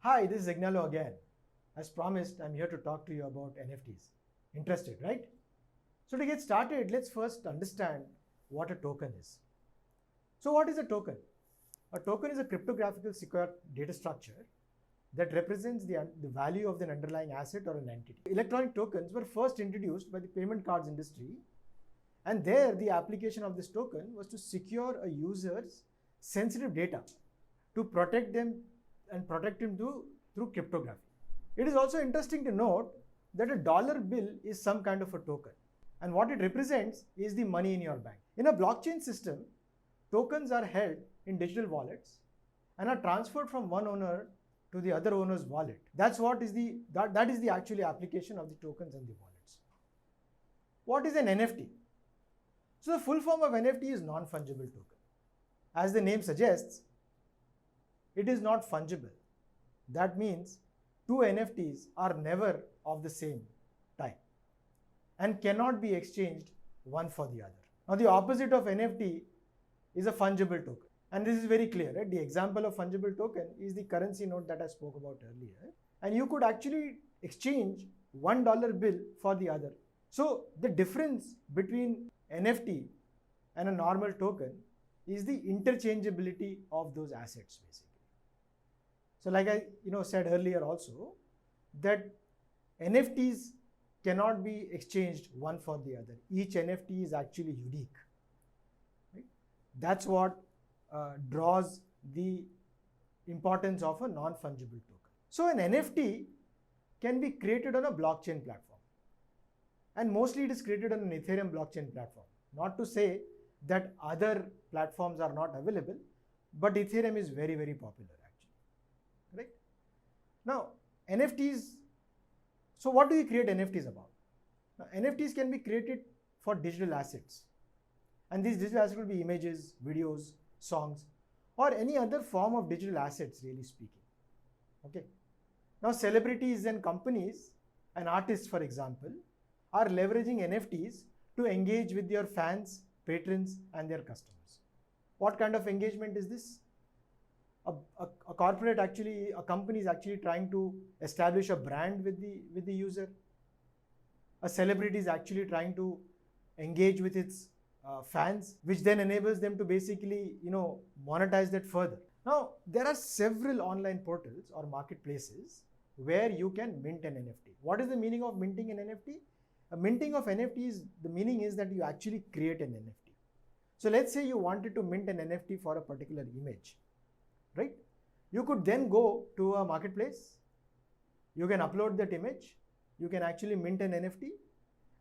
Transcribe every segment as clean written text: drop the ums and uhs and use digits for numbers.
Hi, this is Agnelo again. As promised, I'm here to talk to you about NFTs. Interested, right? So to get started, let's first understand what a token is. So what is a token? A token is a cryptographic secure data structure that represents the value of an underlying asset or an entity. Electronic tokens were first introduced by the payment cards industry, and there the application of this token was to secure a user's sensitive data to protect them and protect him through cryptography. It is also interesting to note that a dollar bill is some kind of a token, and what it represents is the money in your bank. In a blockchain system, tokens are held in digital wallets and are transferred from one owner to the other owner's wallet. That is the actual application of the tokens and the wallets. What is an NFT? So the full form of NFT is non-fungible token. As the name suggests, it is not fungible. That means two NFTs are never of the same type and cannot be exchanged one for the other. Now the opposite of NFT is a fungible token. And this is very clear, right? The example of fungible token is the currency note that I spoke about earlier. And you could actually exchange $1 bill for the other. So the difference between NFT and a normal token is the interchangeability of those assets, basically. So like I said earlier also, that NFTs cannot be exchanged one for the other. Each NFT is actually unique. Right? That's what draws the importance of a non-fungible token. So an NFT can be created on a blockchain platform, and mostly it is created on an Ethereum blockchain platform. Not to say that other platforms are not available, but Ethereum is very, very popular actually. Right? Now NFTs, so what do you create NFTs about? Now, NFTs can be created for digital assets, and these digital assets will be images, videos, songs, or any other form of digital assets, really speaking. Okay. Now celebrities and companies and artists, for example, are leveraging NFTs to engage with their fans, patrons, and their customers. What kind of engagement is this? A corporate actually, a company is actually trying to establish a brand with the user. A celebrity is actually trying to engage with its fans, which then enables them to basically monetize that further. Now there are several online portals or marketplaces where you can mint an NFT. What is the meaning of minting an NFT? A minting of NFTs, the meaning is that you actually create an NFT. So let's say you wanted to mint an NFT for a particular image, right? You could then go to a marketplace, you can upload that image, you can actually mint an NFT,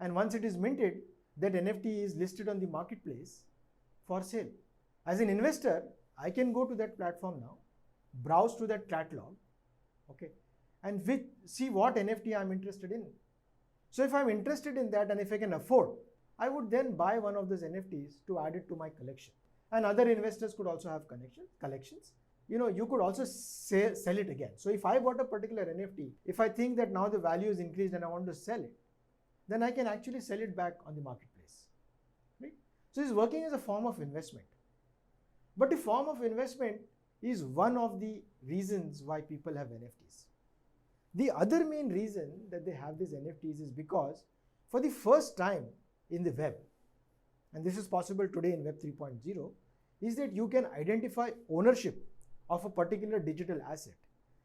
and once it is minted, that NFT is listed on the marketplace for sale. As an investor, I can go to that platform now, browse to that catalog, okay, and see what NFT I'm interested in. So if I'm interested in that and if I can afford, I would then buy one of those NFTs to add it to my collection. And other investors could also have collections. You could also sell it again. So if I bought a particular NFT, if I think that now the value is increased and I want to sell it, then I can actually sell it back on the marketplace. Right? So it's working as a form of investment. But the form of investment is one of the reasons why people have NFTs. The other main reason that they have these NFTs is because for the first time in the web, and this is possible today in Web 3.0, is that you can identify ownership of a particular digital asset,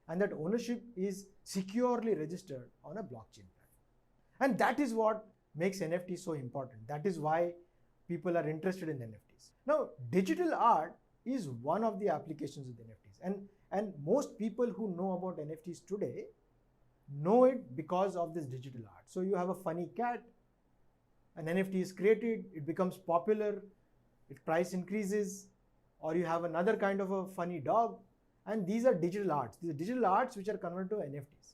and that ownership is securely registered on a blockchain platform. And that is what makes NFTs so important. That is why people are interested in NFTs. Now, digital art is one of the applications of the NFTs. And most people who know about NFTs today know it because of this digital art. So you have a funny cat, an NFT is created, it becomes popular, its price increases, or you have another kind of a funny dog, and these are digital arts. These are digital arts which are converted to NFTs.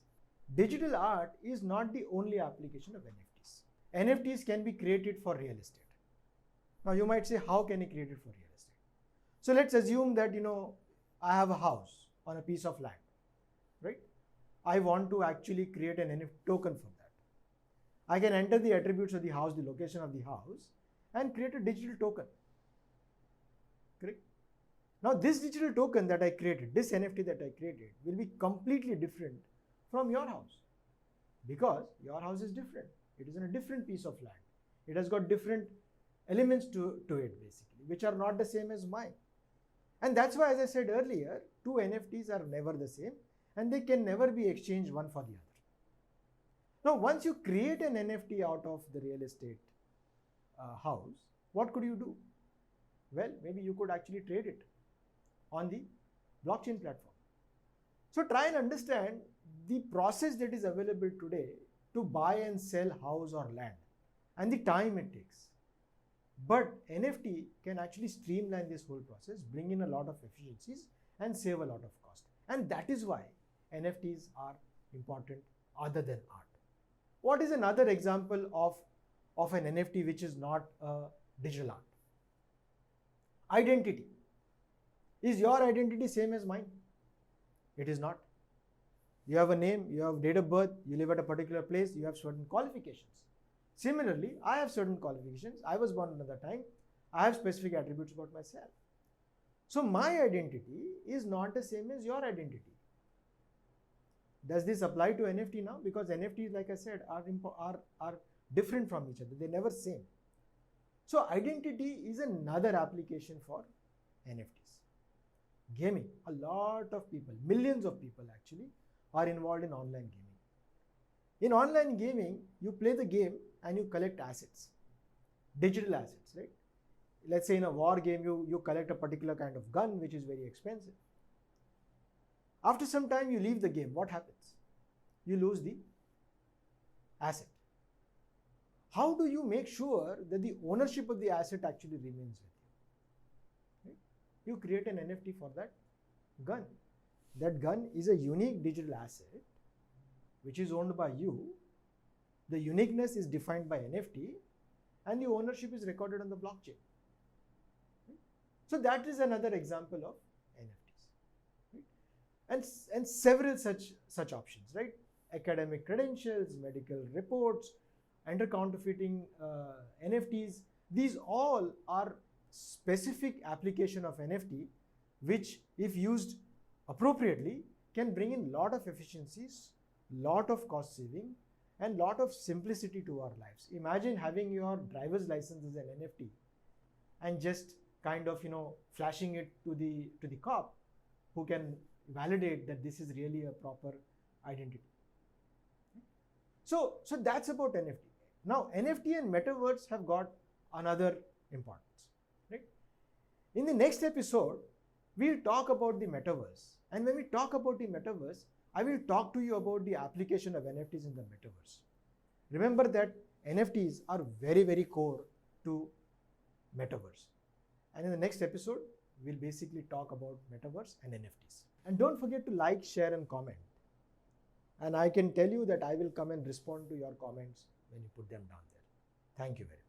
Digital art is not the only application of NFTs. NFTs can be created for real estate. Now you might say, how can you create it for real estate? So let's assume that I have a house on a piece of land, right? I want to actually create an NFT token for that. I can enter the attributes of the house, the location of the house, and create a digital token. Correct? Now this digital token that I created, this NFT that I created, will be completely different from your house, because your house is different. It is in a different piece of land. It has got different elements to it basically, which are not the same as mine. And that's why, as I said earlier, two NFTs are never the same and they can never be exchanged one for the other. Now, once you create an NFT out of the real estate house, what could you do? Well, maybe you could actually trade it on the blockchain platform. So try and understand the process that is available today to buy and sell house or land and the time it takes. But NFT can actually streamline this whole process, bring in a lot of efficiencies and save a lot of cost. And that is why NFTs are important other than art. What is another example of an NFT which is not a digital art? Identity. Is your identity same as mine? It is not. You have a name, you have date of birth, you live at a particular place, you have certain qualifications. Similarly, I have certain qualifications. I was born another time. I have specific attributes about myself. So my identity is not the same as your identity. Does this apply to NFT now? Because NFTs, like I said, are different from each other. They're never same. So identity is another application for NFTs. Gaming. A lot of people, millions of people actually, are involved in online gaming. In online gaming, you play the game and you collect assets, digital assets, right? Let's say in a war game, you collect a particular kind of gun, which is very expensive. After some time, you leave the game. What happens? You lose the asset. How do you make sure that the ownership of the asset actually remains with you? Right? You create an NFT for that gun. That gun is a unique digital asset which is owned by you. The uniqueness is defined by NFT and the ownership is recorded on the blockchain. Right? So that is another example of NFTs. Right? And several such options, right? Academic credentials, medical reports, counterfeiting NFTs. These all are specific application of NFT which, if used appropriately, can bring in lot of efficiencies, lot of cost saving and lot of simplicity to our lives. Imagine having your driver's license as an NFT and just kind of, flashing it to the cop who can validate that this is really a proper identity. So that's about NFT. Now NFT and metaverse have got another importance, right? In the next episode, we'll talk about the metaverse. And when we talk about the metaverse, I will talk to you about the application of NFTs in the metaverse. Remember that NFTs are very, very core to metaverse. And in the next episode, we'll basically talk about metaverse and NFTs. And don't forget to like, share and comment. And I can tell you that I will come and respond to your comments when you put them down there. Thank you very much.